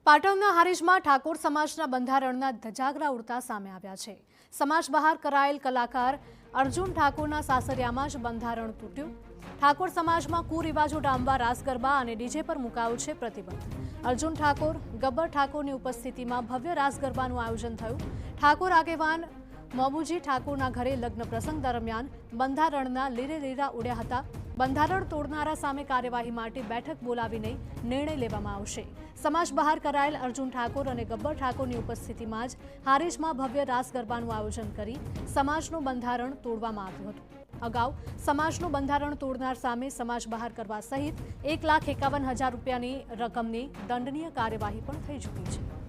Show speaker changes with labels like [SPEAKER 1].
[SPEAKER 1] પાટણના હારીજમાં ઠાકોર સમાજના બંધારણના ધજાગરા ઉડતા સામે આવ્યા છે। સમાજ બહાર કરાયેલ કલાકાર અર્જુન ઠાકોરના સાસરિયામાં જ બંધારણ તૂટ્યું। ઠાકોર સમાજમાં કુરિવાજો ડામવા રાસ ગરબા અને ડીજે પર મુકાયો છે પ્રતિબંધ। અર્જુન ઠાકોર ગબ્બર ઠાકોરની ઉપસ્થિતિમાં ભવ્ય રાસ ગરબાનું આયોજન થયું। ઠાકોર આગેવાન મોબુજી ઠાકોરના ઘરે લગ્ન પ્રસંગ દરમિયાન બંધારણના લીરે લીરા ઉડ્યા હતા। બંધારણ તોડનારા સામે કાર્યવાહી માટે બેઠક બોલાવીને નિર્ણય લેવામાં આવશે। સમાજ બહાર કરાયેલ અર્જુન ઠાકોર અને ગબ્બર ઠાકોરની ઉપસ્થિતિમાં જ હારીજમાં ભવ્ય રાસ ગરબાનું આયોજન કરી સમાજનું બંધારણ તોડવામાં આવ્યું હતું। અગાઉ સમાજનું બંધારણ તોડનાર સામે સમાજ બહાર કરવા સહિત 1,51,000 રૂપિયાની રકમની દંડનીય કાર્યવાહી પણ થઈ ચૂકી છે।